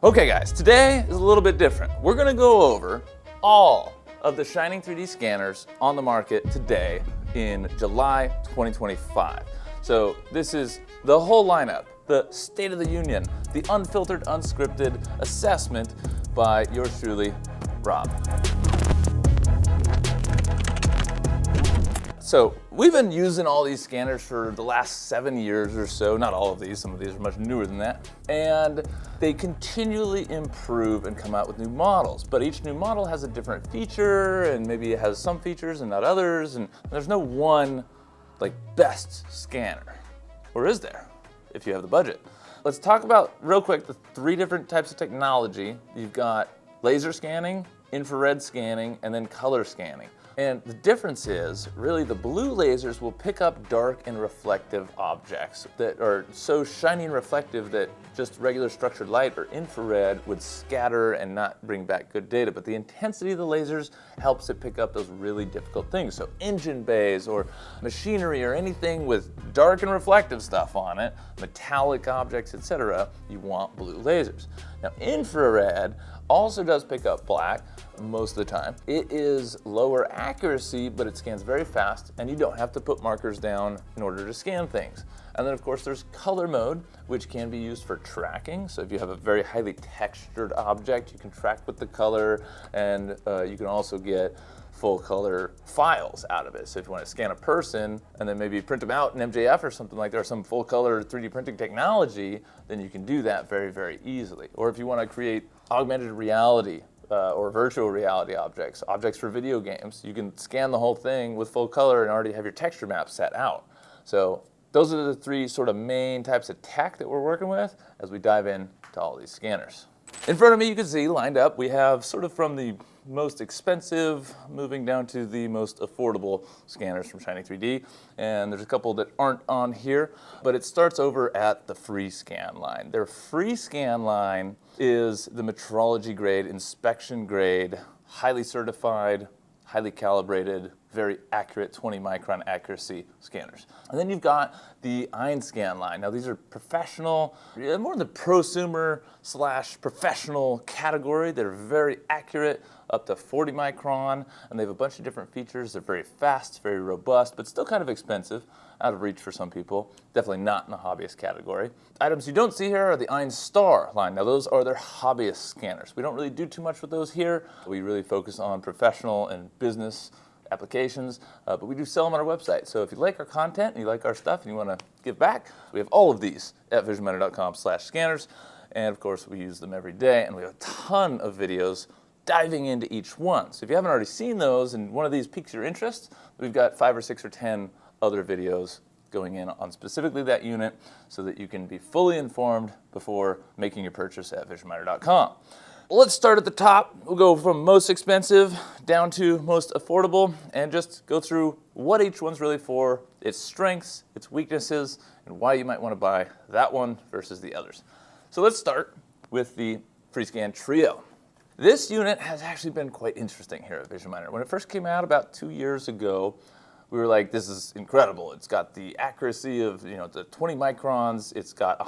Okay guys, today is a little bit different. We're gonna go over all of the Shining3D scanners on the market today in July 2025. So this is the whole lineup, the State of the Union, the unfiltered, unscripted assessment by yours truly, Rob. So we've been using all these scanners for the last 7 years or so, not all of these, some of these are much newer than that, and they continually improve and come out with new models, but each new model has a different feature and maybe it has some features and not others, and there's no one like best scanner, or is there, if you have the budget? Let's talk about real quick the 3 different types of technology. You've got laser scanning, infrared scanning, and then color scanning. And the difference is, really, the blue lasers will pick up dark and reflective objects that are so shiny and reflective that just regular structured light or infrared would scatter and not bring back good data. But the intensity of the lasers helps it pick up those really difficult things. So engine bays or machinery or anything with dark and reflective stuff on it, metallic objects, etc., you want blue lasers. Now, infrared also does pick up black most of the time. It is lower accuracy, but it scans very fast, and you don't have to put markers down in order to scan things. And then of course there's color mode, which can be used for tracking. So if you have a very highly textured object, you can track with the color, and you can also get full color files out of it. So if you want to scan a person and then maybe print them out in MJF or something like that, or some full color 3D printing technology, then you can do that very, very easily. Or if you want to create augmented reality or virtual reality objects for video games, you can scan the whole thing with full color and already have your texture map set out. So those are the 3 sort of main types of tech that we're working with as we dive into all these scanners. In front of me, you can see lined up, we have sort of from the most expensive moving down to the most affordable scanners from Shining3D. And there's a couple that aren't on here, but it starts over at the Freescan line. Their Freescan line is the metrology-grade, inspection-grade, highly certified, highly calibrated, very accurate 20-micron accuracy scanners. And then you've got the Einscan line. Now these are professional, more in the prosumer / professional category. They're very accurate, up to 40 micron, and they have a bunch of different features. They're very fast, very robust, but still kind of expensive, out of reach for some people. Definitely not in the hobbyist category. Items you don't see here are the Einstar line. Now those are their hobbyist scanners. We don't really do too much with those here. We really focus on professional and business applications, but we do sell them on our website. So if you like our content and you like our stuff and you want to give back, we have all of these at visionminer.com/scanners. And of course, we use them every day, and we have a ton of videos diving into each one. So if you haven't already seen those and one of these piques your interest, we've got 5 or 6 or 10 other videos going in on specifically that unit so that you can be fully informed before making your purchase at visionminer.com. Let's start at the top. We'll go from most expensive down to most affordable and just go through what each one's really for, its strengths, its weaknesses, and why you might want to buy that one versus the others. So let's start with the Freescan Trio. This unit has actually been quite interesting here at Visionminer. When it first came out about 2 years ago, we were like, this is incredible. It's got the accuracy of, the 20 microns. It's got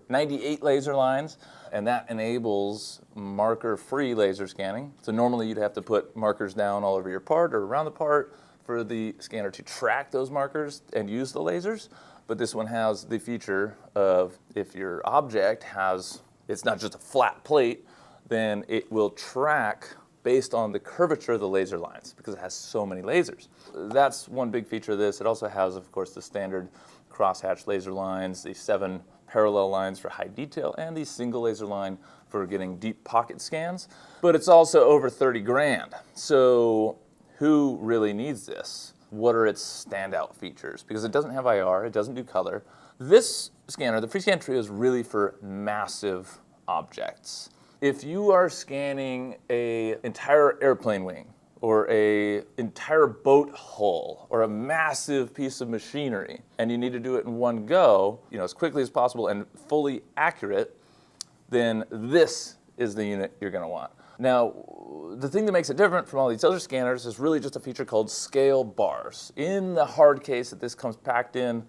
98 laser lines, and that enables marker-free laser scanning. So normally you'd have to put markers down all over your part or around the part for the scanner to track those markers and use the lasers. But this one has the feature of if your object it's not just a flat plate, then it will track based on the curvature of the laser lines because it has so many lasers. That's one big feature of this. It also has, of course, the standard crosshatch laser lines, the 7 parallel lines for high detail, and the single laser line for getting deep pocket scans. But it's also over 30 grand. So who really needs this? What are its standout features? Because it doesn't have IR, it doesn't do color. This scanner, the Freescan Trio, is really for massive objects. If you are scanning an entire airplane wing or an entire boat hull or a massive piece of machinery and you need to do it in one go, as quickly as possible and fully accurate, then this is the unit you're going to want. Now, the thing that makes it different from all these other scanners is really just a feature called scale bars. In the hard case that this comes packed in,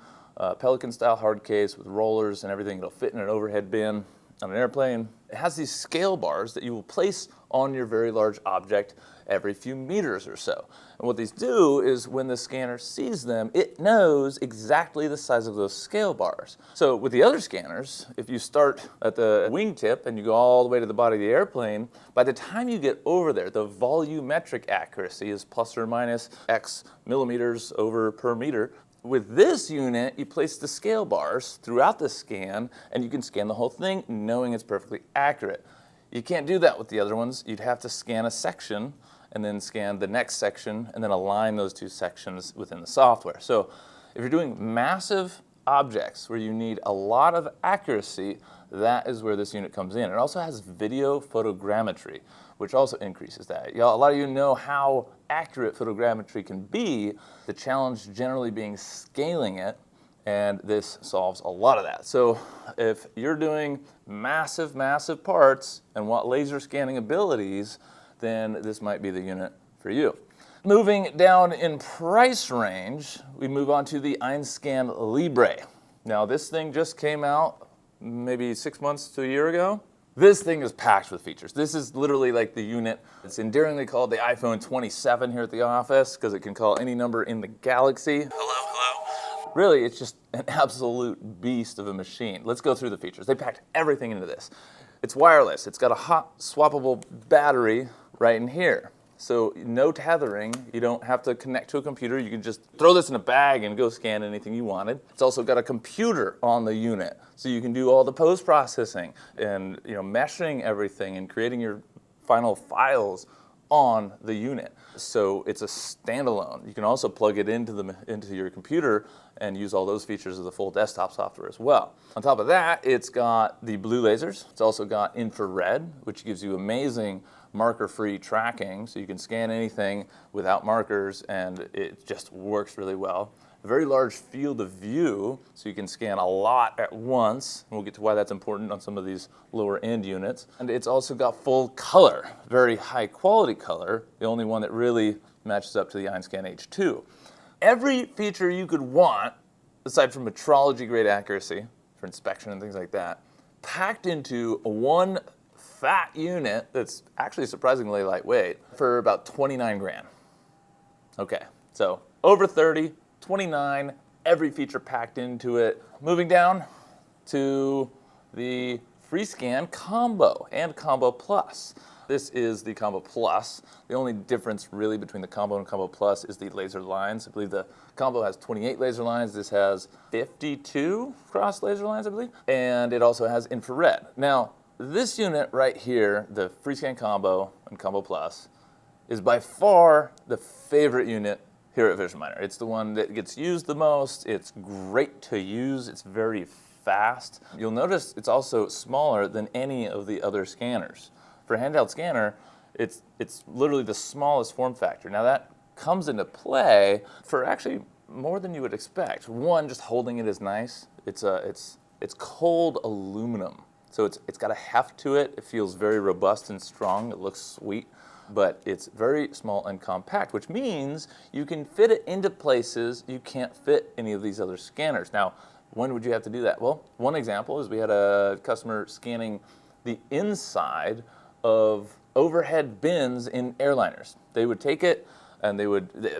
Pelican style hard case with rollers and everything, it'll fit in an overhead bin. on an airplane, it has these scale bars that you will place on your very large object every few meters or so. And what these do is when the scanner sees them, it knows exactly the size of those scale bars. So with the other scanners, if you start at the wingtip and you go all the way to the body of the airplane, by the time you get over there, the volumetric accuracy is plus or minus X millimeters over per meter. With this unit, you place the scale bars throughout the scan, and you can scan the whole thing knowing it's perfectly accurate. You can't do that with the other ones. You'd have to scan a section and then scan the next section and then align those two sections within the software. So if you're doing massive objects where you need a lot of accuracy, that is where this unit comes in. It also has video photogrammetry, which also increases that. A lot of you know how accurate photogrammetry can be. The challenge generally being scaling it, and this solves a lot of that. So if you're doing massive, massive parts and want laser scanning abilities, then this might be the unit for you. Moving down in price range, we move on to the EinScan Libre. Now this thing just came out maybe 6 months to a year ago. This thing is packed with features. This is literally like the unit. It's endearingly called the iPhone 27 here at the office because it can call any number in the galaxy. Hello. Really, it's just an absolute beast of a machine. Let's go through the features. They packed everything into this. It's wireless. It's got a hot-swappable battery right in here. So no tethering. You don't have to connect to a computer. You can just throw this in a bag and go scan anything you wanted. It's also got a computer on the unit, so you can do all the post-processing and meshing everything and creating your final files on the unit. So it's a standalone. You can also plug it into your computer and use all those features of the full desktop software as well. On top of that, it's got the blue lasers. It's also got infrared, which gives you amazing marker-free tracking, so you can scan anything without markers, and it just works really well. A very large field of view, so you can scan a lot at once. We'll get to why that's important on some of these lower-end units. And it's also got full color, very high-quality color, the only one that really matches up to the Einscan H2. Every feature you could want, aside from metrology-grade accuracy for inspection and things like that, packed into one fat unit that's actually surprisingly lightweight for about 29 grand. Okay, so over 30, 29, every feature packed into it. Moving down to the Freescan Combo and Combo Plus. This is the Combo Plus. The only difference really between the Combo and Combo Plus is the laser lines. I believe the Combo has 28 laser lines. This has 52 cross laser lines, I believe. And it also has infrared. Now, this unit right here, the Freescan Combo and Combo Plus, is by far the favorite unit here at Vision Miner. It's the one that gets used the most. It's great to use. It's very fast. You'll notice it's also smaller than any of the other scanners. For a handheld scanner, it's literally the smallest form factor. Now that comes into play for actually more than you would expect. One, just holding it is nice. It's cold aluminum. So it's got a heft to it. It feels very robust and strong. It looks sweet, but it's very small and compact, which means you can fit it into places you can't fit any of these other scanners. Now, when would you have to do that? Well, one example is we had a customer scanning the inside of overhead bins in airliners. They would take it, and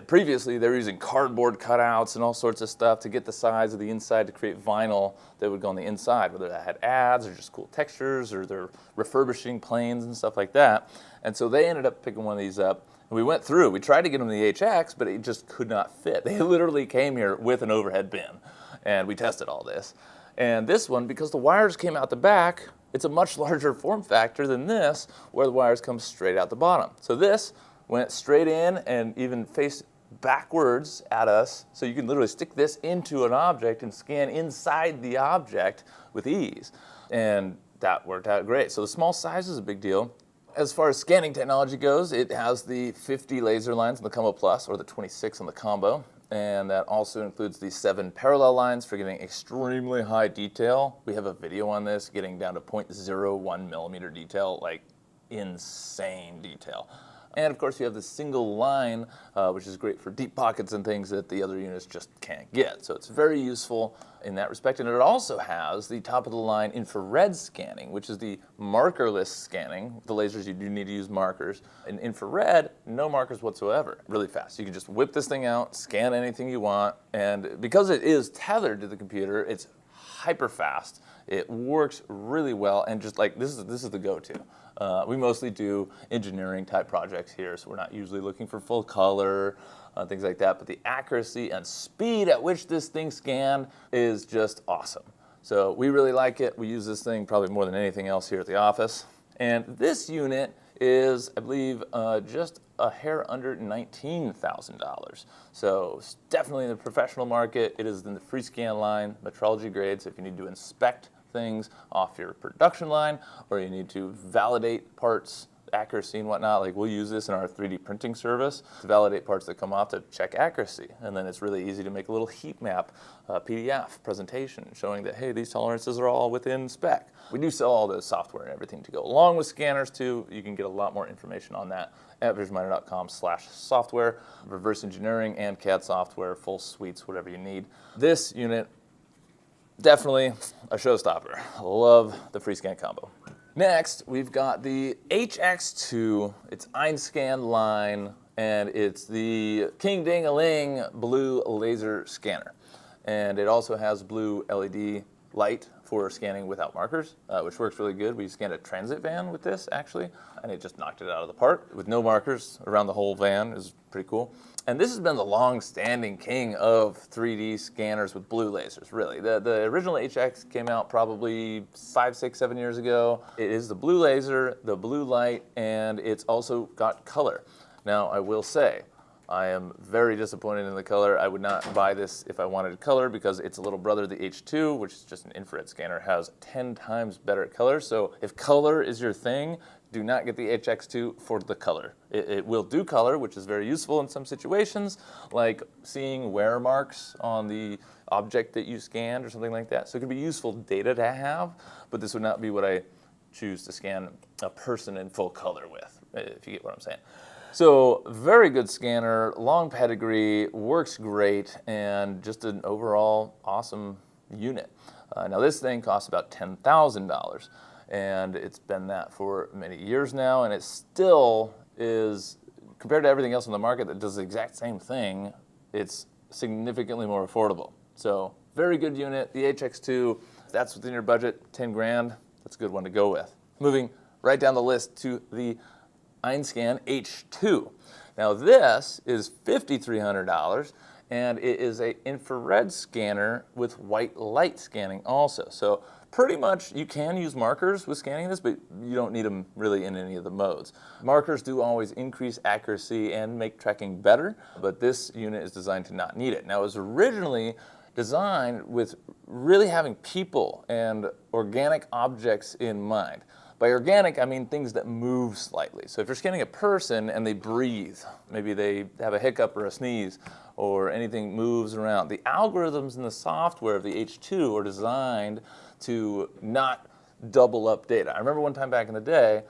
previously they were using cardboard cutouts and all sorts of stuff to get the size of the inside to create vinyl that would go on the inside, whether that had ads or just cool textures, or they're refurbishing planes and stuff like that. And so they ended up picking one of these up, and we went through. We tried to get them the HX, but it just could not fit. They literally came here with an overhead bin, and we tested all this. And this one, because the wires came out the back, it's a much larger form factor than this, where the wires come straight out the bottom. So this went straight in and even faced backwards at us, so you can literally stick this into an object and scan inside the object with ease. And that worked out great. So the small size is a big deal. As far as scanning technology goes, it has the 50 laser lines in the Combo Plus, or the 26 on the Combo. And that also includes the 7 parallel lines for getting extremely high detail. We have a video on this, getting down to 0.01 millimeter detail, like insane detail. And of course you have this single line, which is great for deep pockets and things that the other units just can't get. So it's very useful in that respect. And it also has the top of the line infrared scanning, which is the markerless scanning. With the lasers, you do need to use markers. In infrared, no markers whatsoever. Really fast. You can just whip this thing out, scan anything you want, and because it is tethered to the computer, it's hyper fast. It works really well, and just like this is the go-to. We mostly do engineering type projects here, so we're not usually looking for full color, things like that, but the accuracy and speed at which this thing scanned is just awesome. So we really like it. We use this thing probably more than anything else here at the office. And this unit is, I believe, just a hair under $19,000. So it's definitely in the professional market. It is in the Freescan line, metrology grade, so if you need to inspect things off your production line, or you need to validate parts, accuracy and whatnot, like we'll use this in our 3D printing service to validate parts that come off to check accuracy. And then it's really easy to make a little heat map PDF presentation showing that, hey, these tolerances are all within spec. We do sell all the software and everything to go along with scanners too. You can get a lot more information on that at visionminer.com/software, reverse engineering and CAD software, full suites, whatever you need. This unit, definitely a showstopper. I love the Freescan combo. Next, we've got the HX2. It's Einscan line, and it's the king-ding-a-ling blue laser scanner. And it also has blue LED light for scanning without markers, which works really good. We scanned a transit van with this, actually, and it just knocked it out of the park with no markers around the whole van. It was pretty cool. And this has been the long-standing king of 3D scanners with blue lasers, really. The original HX came out probably 5, 6, 7 years ago. It is the blue laser, the blue light, and it's also got color. Now, I will say, I am very disappointed in the color. I would not buy this if I wanted color because its little brother, the H2, which is just an infrared scanner, has 10 times better color. So if color is your thing, do not get the HX2 for the color. It will do color, which is very useful in some situations, like seeing wear marks on the object that you scanned or something like that. So it could be useful data to have, but this would not be what I choose to scan a person in full color with, if you get what I'm saying. So very good scanner, long pedigree, works great, and just an overall awesome unit. Now this thing costs about $10,000. And it's been that for many years now, and it still is, compared to everything else on the market that does the exact same thing, it's significantly more affordable. So very good unit. The HX2, if that's within your budget, 10 grand, that's a good one to go with. Moving right down the list to the Einscan H2. Now this is $5,300, and it is an infrared scanner with white light scanning also. So pretty much you can use markers with scanning this, but you don't need them really in any of the modes. Markers do always increase accuracy and make tracking better, but this unit is designed to not need it. Now it was originally designed with really having people and organic objects in mind. By organic, I mean things that move slightly. So if you're scanning a person and they breathe, maybe they have a hiccup or a sneeze, or anything moves around, the algorithms in the software of the H2 are designed to not double up data. I remember one time back in the day,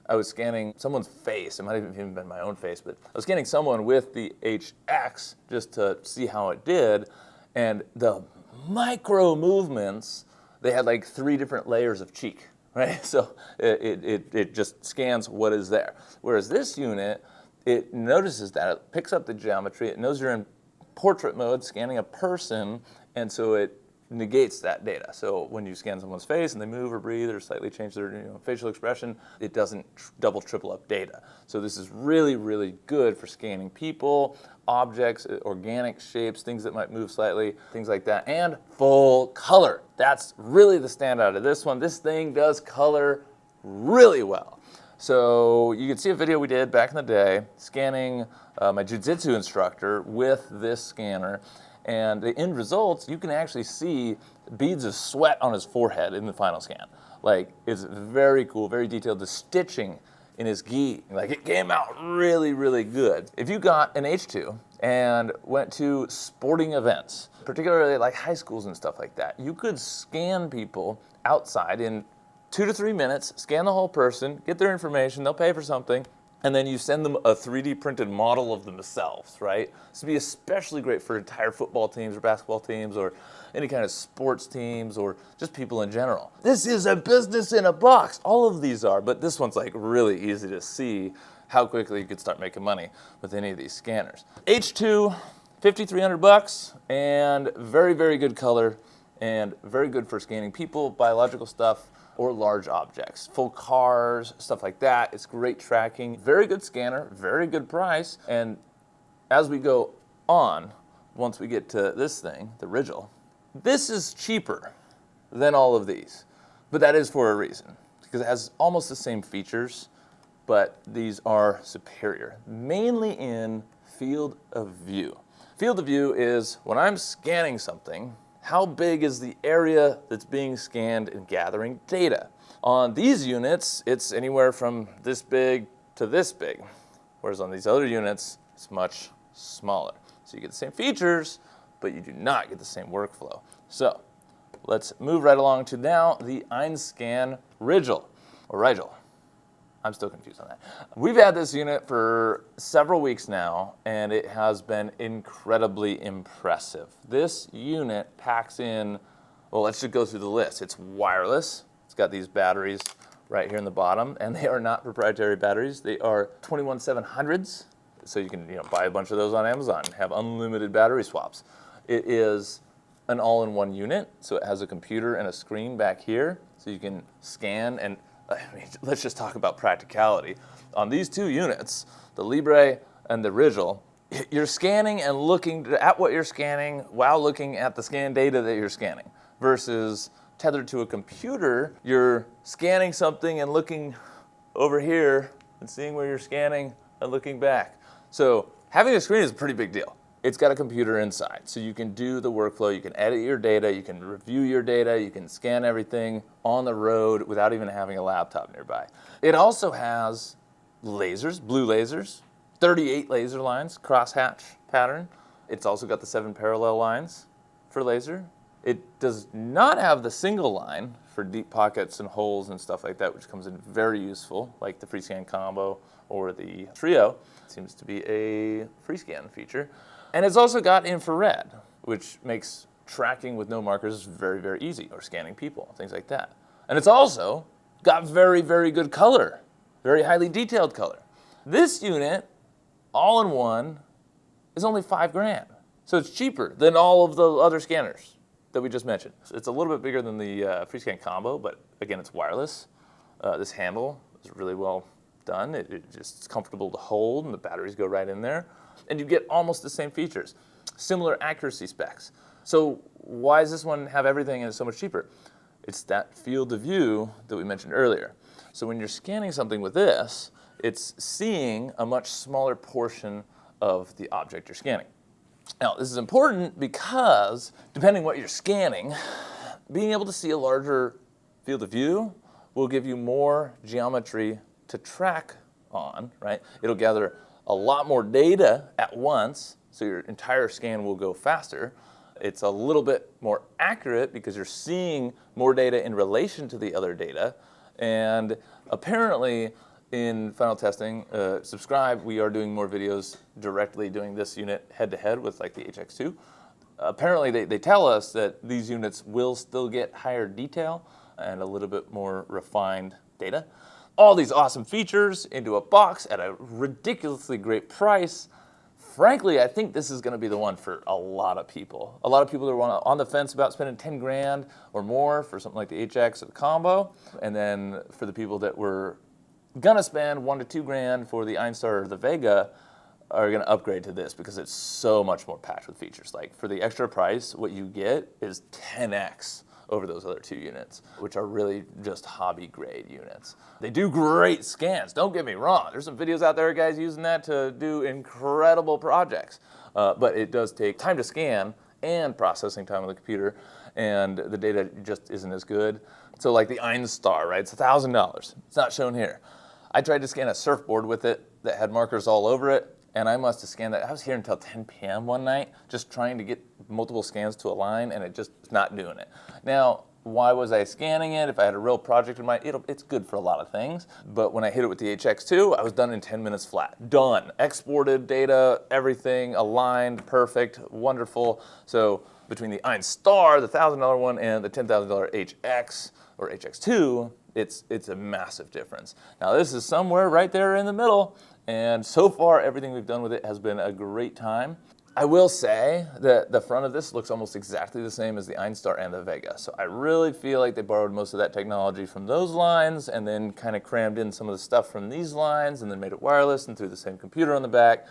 I was scanning someone's face. It might have even been my own face, but I was scanning someone with the HX just to see how it did, and the micro movements, they had like 3 different layers of cheek. Right? So it just scans what is there. Whereas this unit, it notices that, it picks up the geometry, it knows you're in portrait mode scanning a person, and so it negates that data. So when you scan someone's face and they move or breathe or slightly change their facial expression, it doesn't double, triple up data. So this is really, really good for scanning people, objects, organic shapes, things that might move slightly, things like that, and full color. That's really the standout of this one. This thing does color really well. So you can see a video we did back in the day scanning my jiu-jitsu instructor with this scanner, and the end results, you can actually see beads of sweat on his forehead in the final scan. Like, it's very cool, very detailed. The stitching in his gi, like, it came out really, really good. If you got an H2 and went to sporting events, particularly like high schools and stuff like that, you could scan people outside in 2 to 3 minutes, scan the whole person, get their information, they'll pay for something, and then you send them a 3D printed model of themselves, right? This would be especially great for entire football teams or basketball teams or any kind of sports teams or just people in general. This is a business in a box. All of these are, but this one's like really easy to see how quickly you could start making money with any of these scanners. H2, $5,300, and very, very good color and very good for scanning people, biological stuff, or large objects, full cars, stuff like that. It's great tracking, very good scanner, very good price. And as we go on, once we get to this thing, the Rigil, this is cheaper than all of these, but that is for a reason, because it has almost the same features, but these are superior, mainly in field of view. Field of view is when I'm scanning something, how big is the area that's being scanned and gathering data? On these units, it's anywhere from this big to this big, whereas on these other units, it's much smaller. So you get the same features, but you do not get the same workflow. So let's move right along to now the Einscan Rigil, or Rigil. I'm still confused on that. We've had this unit for several weeks now, and it has been incredibly impressive. This unit packs in, well, let's just go through the list. It's wireless. It's got these batteries right here in the bottom, and they are not proprietary batteries. They are 21700s, so you can buy a bunch of those on Amazon and have unlimited battery swaps. It is an all-in-one unit, so it has a computer and a screen back here, so you can scan and let's just talk about practicality. On these two units, the Libre and the Rigil, you're scanning and looking at what you're scanning while looking at the scan data that you're scanning. Versus tethered to a computer, you're scanning something and looking over here and seeing where you're scanning and looking back. So having a screen is a pretty big deal. It's got a computer inside, so you can do the workflow, you can edit your data, you can review your data, you can scan everything on the road without even having a laptop nearby. It also has lasers, blue lasers, 38 laser lines, crosshatch pattern. It's also got the 7 parallel lines for laser. It does not have the single line for deep pockets and holes and stuff like that, which comes in very useful, like the Freescan Combo or the Trio. It seems to be a Freescan feature. And it's also got infrared, which makes tracking with no markers very, very easy, or scanning people, things like that. And it's also got very, very good color, very highly detailed color. This unit, all in one, is only $5,000. So it's cheaper than all of the other scanners that we just mentioned. It's a little bit bigger than the Freescan Combo, but again, it's wireless. This handle is really well done. It's comfortable to hold, and the batteries go right in there. And you get almost the same features, similar accuracy specs. So why does this one have everything and it's so much cheaper? It's that field of view that we mentioned earlier. So when you're scanning something with this, it's seeing a much smaller portion of the object you're scanning. Now, this is important because depending what you're scanning, being able to see a larger field of view will give you more geometry to track on, right? It'll gather a lot more data at once, so your entire scan will go faster. It's a little bit more accurate because you're seeing more data in relation to the other data. And apparently, in final testing, subscribe, we are doing more videos directly doing this unit head-to-head with like the HX2. Apparently, they tell us that these units will still get higher detail and a little bit more refined data. All these awesome features into a box at a ridiculously great price. Frankly, I think this is going to be the one for a lot of people. A lot of people are on the fence about spending $10,000 or more for something like the HX or the Combo. And then for the people that were going to spend $1,000 to $2,000 for the Einstar or the Vega, are going to upgrade to this because it's so much more packed with features. Like for the extra price, what you get is 10x over those other two units, which are really just hobby grade units. They do great scans, don't get me wrong. There's some videos out there, guys, using that to do incredible projects. But it does take time to scan and processing time on the computer, and the data just isn't as good. So like the Einstar, right? It's $1,000. It's not shown here. I tried to scan a surfboard with it that had markers all over it, and I must have scanned that. I was here until 10 p.m. one night, just trying to get multiple scans to align, and it just was not doing it. Now, why was I scanning it? If I had a real project in mind, it's good for a lot of things. But when I hit it with the HX2, I was done in 10 minutes flat. Done. Exported data, everything aligned, perfect, wonderful. So between the Einstar, the $1,000 one, and the $10,000 HX or HX2, it's a massive difference. Now this is somewhere right there in the middle, and so far everything we've done with it has been a great time. I will say that the front of this looks almost exactly the same as the Einstar and the Vega. So I really feel like they borrowed most of that technology from those lines and then kind of crammed in some of the stuff from these lines and then made it wireless and threw the same computer on the back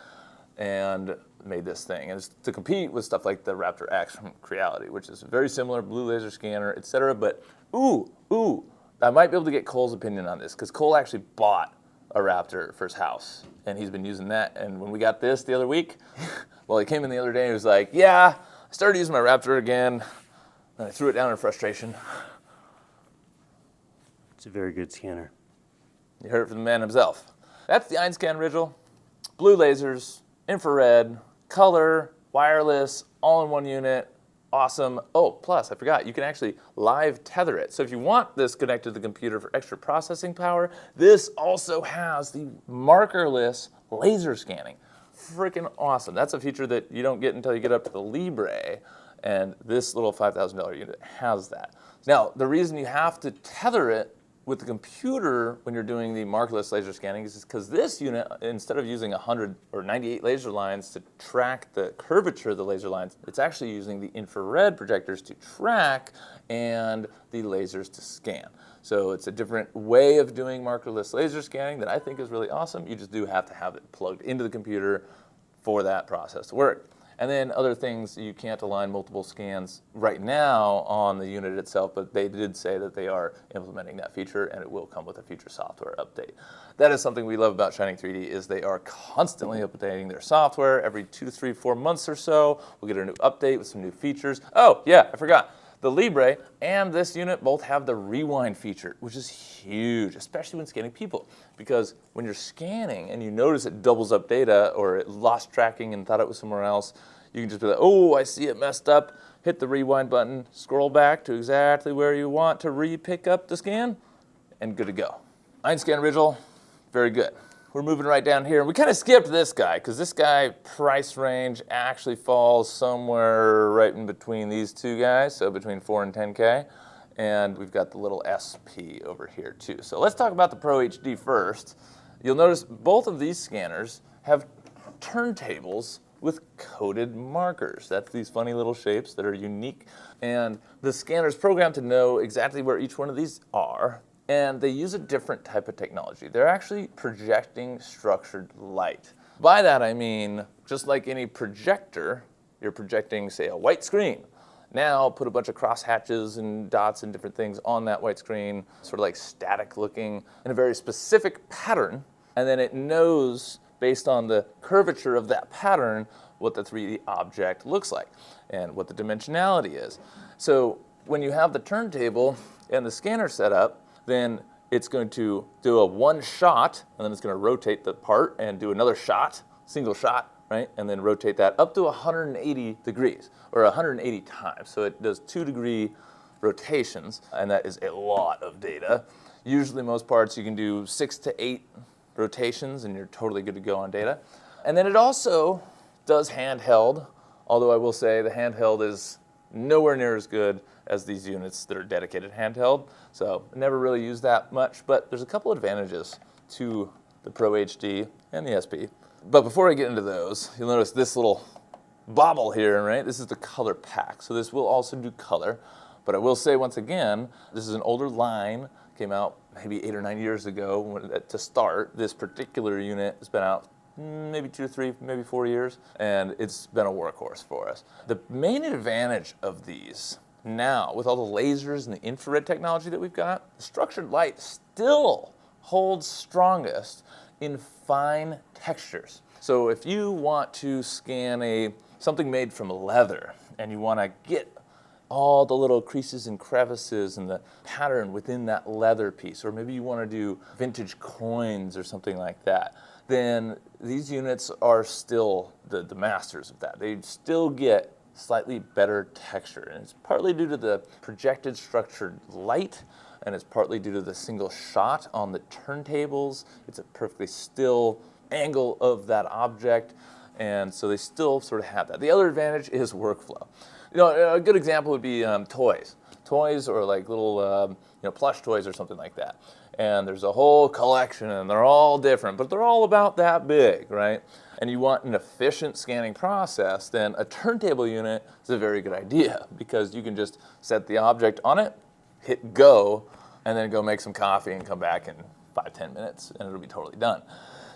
and made this thing. And it's to compete with stuff like the Raptor X from Creality, which is very similar, blue laser scanner, etc. But I might be able to get Cole's opinion on this because Cole actually bought a Raptor for his house and he's been using that. And when we got this the other week, well, he came in the other day and he was like, yeah, I started using my Raptor again, and I threw it down in frustration. It's a very good scanner. You heard it from the man himself. That's the Einscan Rigil. Blue lasers, infrared, color, wireless, all in one unit. Awesome. Oh, plus, I forgot, you can actually live tether it. So if you want this connected to the computer for extra processing power, this also has the markerless laser scanning. Freaking awesome. That's a feature that you don't get until you get up to the Libre, and this little $5,000 unit has that. Now, the reason you have to tether it with the computer when you're doing the markerless laser scanning is because this unit, instead of using 100 or 98 laser lines to track the curvature of the laser lines, it's actually using the infrared projectors to track and the lasers to scan. So it's a different way of doing markerless laser scanning that I think is really awesome. You just do have to have it plugged into the computer for that process to work. And then other things, you can't align multiple scans right now on the unit itself, but they did say that they are implementing that feature and it will come with a future software update. That is something we love about Shining3D is they are constantly updating their software every 2 to 3, 4 months or so. We'll get a new update with some new features. Oh yeah, I forgot. The Libre and this unit both have the rewind feature, which is huge, especially when scanning people. Because when you're scanning and you notice it doubles up data or it lost tracking and thought it was somewhere else, you can just be like, oh, I see it messed up, hit the rewind button, scroll back to exactly where you want to re-pick up the scan, and good to go. Einscan Rigil, very good. We're moving right down here. We kind of skipped this guy because this guy price range actually falls somewhere right in between these two guys, so between 4 and 10K. And we've got the little SP over here too. So let's talk about the Pro HD first. You'll notice both of these scanners have turntables with coded markers. That's these funny little shapes that are unique. And the scanner's programmed to know exactly where each one of these are. And they use a different type of technology. They're actually projecting structured light. By that I mean, just like any projector, you're projecting, say, a white screen. Now put a bunch of cross hatches and dots and different things on that white screen, sort of like static looking, in a very specific pattern, and then it knows, based on the curvature of that pattern, what the 3D object looks like and what the dimensionality is. So when you have the turntable and the scanner set up, then it's going to do a one shot, and then it's going to rotate the part and do another shot, single shot, right? And then rotate that up to 180 degrees, or 180 times. So it does 2-degree rotations, and that is a lot of data. Usually most parts you can do 6 to 8 rotations, and you're totally good to go on data. And then it also does handheld, although I will say the handheld is nowhere near as good as these units that are dedicated handheld. So I never really used that much, but there's a couple advantages to the Pro HD and the SP. But before I get into those, you'll notice this little bobble here, right? This is the color pack. So this will also do color. But I will say once again, this is an older line, came out maybe 8 or 9 years ago to start. This particular unit has been out maybe 2 to 3, maybe 4 years, and it's been a workhorse for us. The main advantage of these now, with all the lasers and the infrared technology that we've got, the structured light still holds strongest in fine textures. So if you want to scan something made from leather and you want to get all the little creases and crevices and the pattern within that leather piece, or maybe you want to do vintage coins or something like that, then these units are still the masters of that. They still get slightly better texture. And it's partly due to the projected structured light, and it's partly due to the single shot on the turntables. It's a perfectly still angle of that object, and so they still sort of have that. The other advantage is workflow. You know, a good example would be toys. Toys or like little you know, plush toys or something like that. And there's a whole collection, and they're all different, but they're all about that big, right? And you want an efficient scanning process, then a turntable unit is a very good idea, because you can just set the object on it, hit go, and then go make some coffee and come back in 5-10 minutes, and it'll be totally done.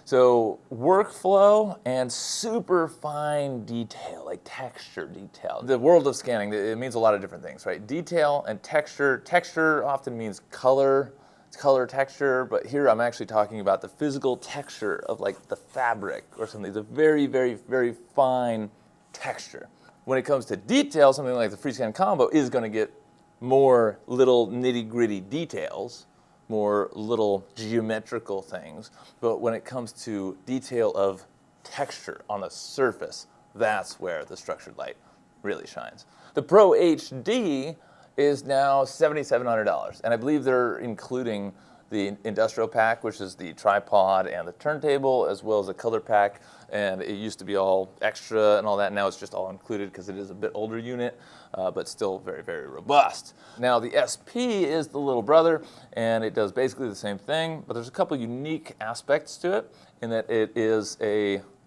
So workflow and super fine detail, like texture detail. The world of scanning, it means a lot of different things, right? Detail and texture. Texture often means color. It's color texture, but here I'm actually talking about the physical texture of like the fabric or something. It's a very, very, very fine texture. When it comes to detail, something like the Freescan combo is going to get more little nitty-gritty details, more little geometrical things. But when it comes to detail of texture on the surface, that's where the structured light really shines. The Pro HD is now $7,700, and I believe they're including the industrial pack, which is the tripod and the turntable, as well as a color pack, and it used to be all extra and all that. Now it's just all included because it is a bit older unit, but still very, very robust. Now the SP is the little brother, and it does basically the same thing, but there's a couple unique aspects to it in that it's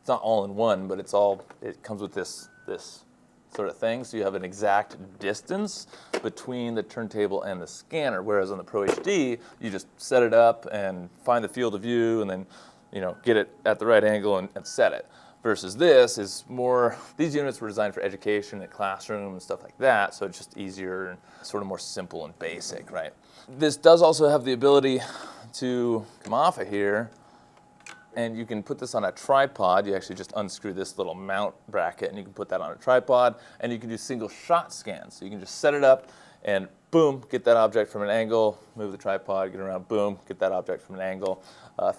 not all in one, but it comes with this sort of thing, so you have an exact distance between the turntable and the scanner, whereas on the Pro HD, you just set it up and find the field of view and then, you know, get it at the right angle and set it. Versus this is more, these units were designed for education and classroom and stuff like that, so it's just easier and sort of more simple and basic, right? This does also have the ability to come off of here, and you can put this on a tripod. You actually just unscrew this little mount bracket, and you can put that on a tripod, and you can do single shot scans. So you can just set it up and boom, get that object from an angle, move the tripod, get around, boom, get that object from an angle.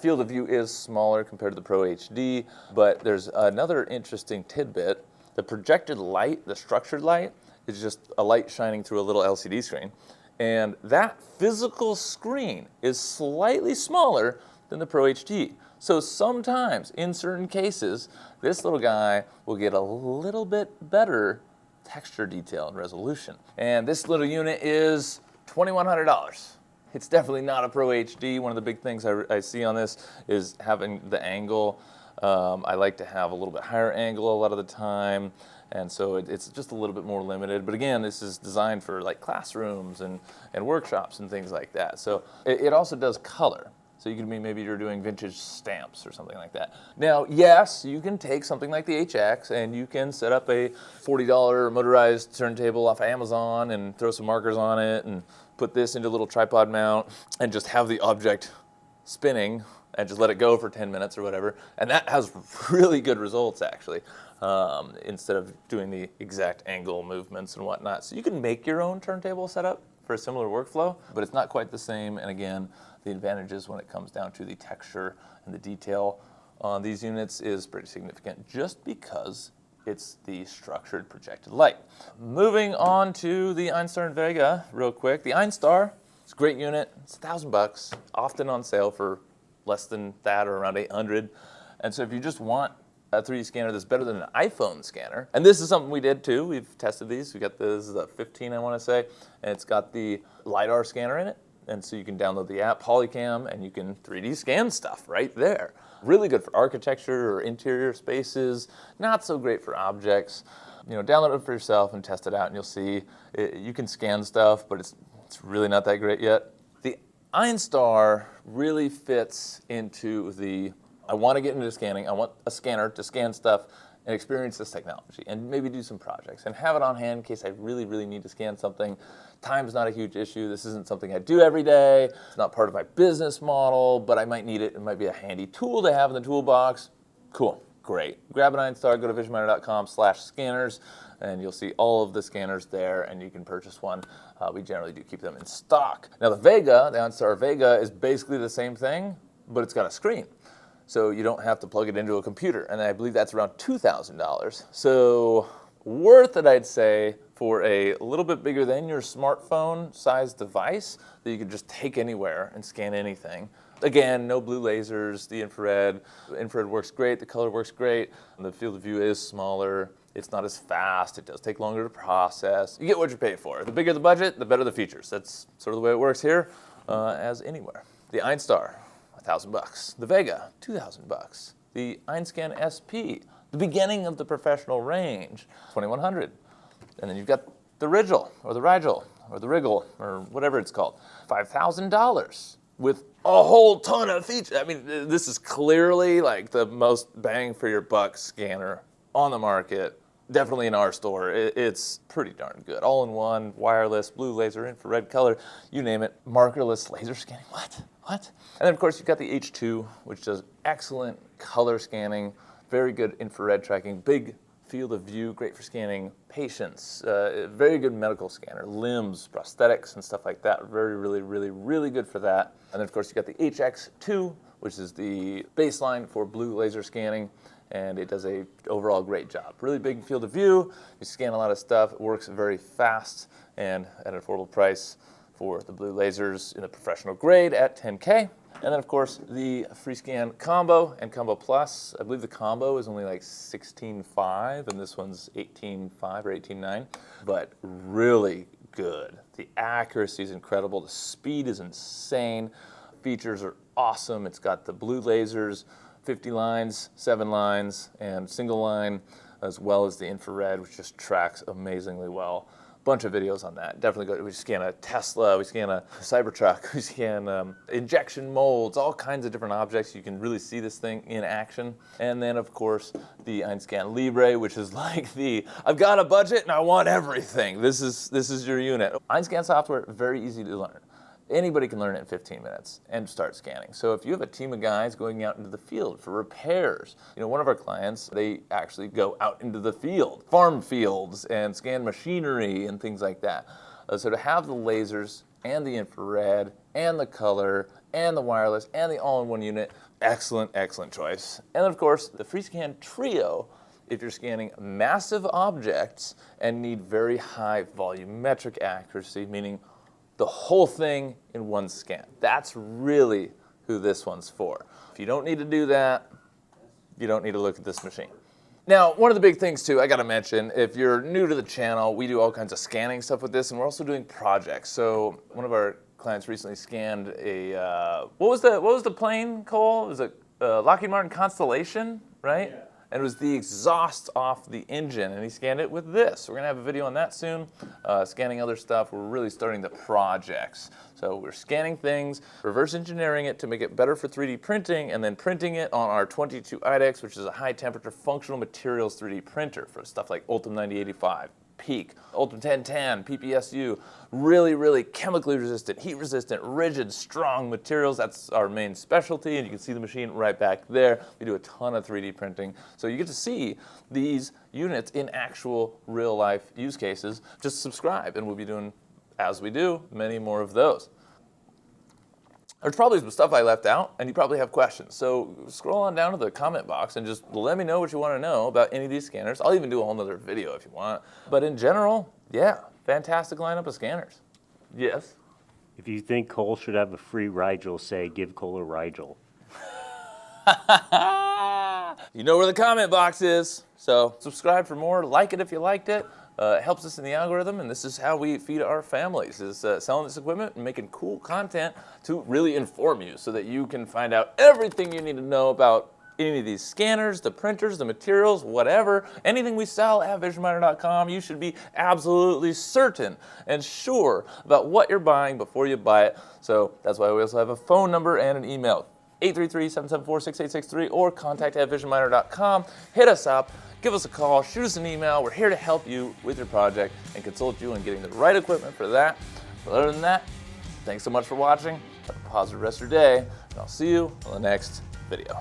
Field of view is smaller compared to the Pro HD, but there's another interesting tidbit. The projected light, the structured light, is just a light shining through a little LCD screen. And that physical screen is slightly smaller than the Pro HD. So sometimes, in certain cases, this little guy will get a little bit better texture detail and resolution. And this little unit is $2,100. It's definitely not a Pro HD. One of the big things I see on this is having the angle. I like to have a little bit higher angle a lot of the time, and so it's just a little bit more limited. But again, this is designed for like classrooms and workshops and things like that. So it also does color. So you can maybe you're doing vintage stamps or something like that. Now, yes, you can take something like the HX and you can set up a $40 motorized turntable off Amazon and throw some markers on it and put this into a little tripod mount and just have the object spinning and just let it go for 10 minutes or whatever. And that has really good results, actually, instead of doing the exact angle movements and whatnot. So you can make your own turntable setup for a similar workflow, but it's not quite the same. And again, the advantages when it comes down to the texture and the detail on these units is pretty significant, just because it's the structured projected light. Moving on to the Einstar and Vega real quick. The Einstar, it's a great unit. It's $1,000, often on sale for less than that or around 800. And so if you just want a 3D scanner that's better than an iPhone scanner, and this is something we did too. We've tested these. We got this is a 15, I want to say, and it's got the LiDAR scanner in it. And so you can download the app, Polycam, and you can 3D scan stuff right there. Really good for architecture or interior spaces, not so great for objects. You know, download it for yourself and test it out, and you'll see you can scan stuff, but it's really not that great yet. The Einstar really fits into the, I want to get into scanning, I want a scanner to scan stuff and experience this technology and maybe do some projects and have it on hand in case I really, really need to scan something. Time's not a huge issue. This isn't something I do every day. It's not part of my business model, but I might need it. It might be a handy tool to have in the toolbox. Cool, great. Grab an Einstar, go to visionminer.com/scanners, and you'll see all of the scanners there, and you can purchase one. We generally do keep them in stock. Now the Vega, the Einstar Vega, is basically the same thing, but it's got a screen. So you don't have to plug it into a computer, and I believe that's around $2,000. So Worth it, I'd say, for a little bit bigger than your smartphone size device that you could just take anywhere and scan anything. Again, no blue lasers, the infrared. The infrared works great, the color works great. The field of view is smaller. It's not as fast. It does take longer to process. You get what you pay for. The bigger the budget, the better the features. That's sort of the way it works here, as anywhere. The Einstar, $1,000. The Vega, $2,000. The Einscan SP, the beginning of the professional range, $2,100. And then you've got the Rigil, or the Rigil, or the Rigil, or whatever it's called, $5,000 with a whole ton of features. I mean, this is clearly like the most bang for your buck scanner on the market. Definitely in our store. It's pretty darn good. All in one, wireless, blue laser, infrared color, you name it, markerless laser scanning. What? And then of course you've got the H2, which does excellent color scanning, very good infrared tracking, big field of view, great for scanning patients, very good medical scanner, limbs, prosthetics, and stuff like that. Really good for that. And then of course you've got the HX2, which is the baseline for blue laser scanning, and it does a overall great job. Really big field of view, you scan a lot of stuff, it works very fast and at an affordable price for the blue lasers in the professional grade at $10K. And then of course the Freescan Combo and Combo Plus. I believe the Combo is only like $16,500 and this one's $18,500 or $18,900, but really good. The accuracy is incredible, the speed is insane, features are awesome. It's got the blue lasers, 50 lines, 7 lines, and single line, as well as the infrared, which just tracks amazingly well. Bunch of videos on that. Definitely go. We scan a Tesla, we scan a Cybertruck, we scan injection molds, all kinds of different objects. You can really see this thing in action. And then, of course, the EinScan Libre, which is like the, I've got a budget and I want everything. This is your unit. EinScan software, very easy to learn. Anybody can learn it in 15 minutes and start scanning. So if you have a team of guys going out into the field for repairs, one of our clients, they actually go out into the field, farm fields, and scan machinery and things like that. So to have the lasers and the infrared and the color and the wireless and the all-in-one unit, excellent choice. And then of course, the Freescan Trio, if you're scanning massive objects and need very high volumetric accuracy, meaning the whole thing in one scan. That's really who this one's for. If you don't need to do that, you don't need to look at this machine. Now, one of the big things too, I gotta mention, if you're new to the channel, we do all kinds of scanning stuff with this, and we're also doing projects. So one of our clients recently scanned a, what was the plane, Cole? It was a Lockheed Martin Constellation, right? Yeah. And it was the exhaust off the engine, and he scanned it with this. We're gonna have a video on that soon, scanning other stuff. We're really starting the projects. So we're scanning things, reverse engineering it to make it better for 3D printing, and then printing it on our 22 IDEX, which is a high temperature functional materials 3D printer for stuff like Ultim 9085. Peak, Ultim 1010, PPSU, really chemically resistant, heat resistant, rigid, strong materials. That's our main specialty, and you can see the machine right back there. We do a ton of 3D printing. So you get to see these units in actual real life use cases. Just subscribe and we'll be doing, as we do, many more of those. There's probably some stuff I left out, and you probably have questions. So scroll on down to the comment box and just let me know what you want to know about any of these scanners. I'll even do a whole nother video if you want. But in general, yeah, fantastic lineup of scanners. Yes? If you think Cole should have a free Rigil, say, give Cole a Rigil. You know where the comment box is. So subscribe for more, like it if you liked it. It helps us in the algorithm, and this is how we feed our families, is selling this equipment and making cool content to really inform you so that you can find out everything you need to know about any of these scanners, the printers, the materials, whatever. Anything we sell at visionminer.com, you should be absolutely certain and sure about what you're buying before you buy it. So that's why we also have a phone number and an email, 833-774-6863, or contact@visionminer.com. Hit us up. Give us a call, shoot us an email. We're here to help you with your project and consult you on getting the right equipment for that. But other than that, thanks so much for watching. Have a positive rest of your day, and I'll see you on the next video.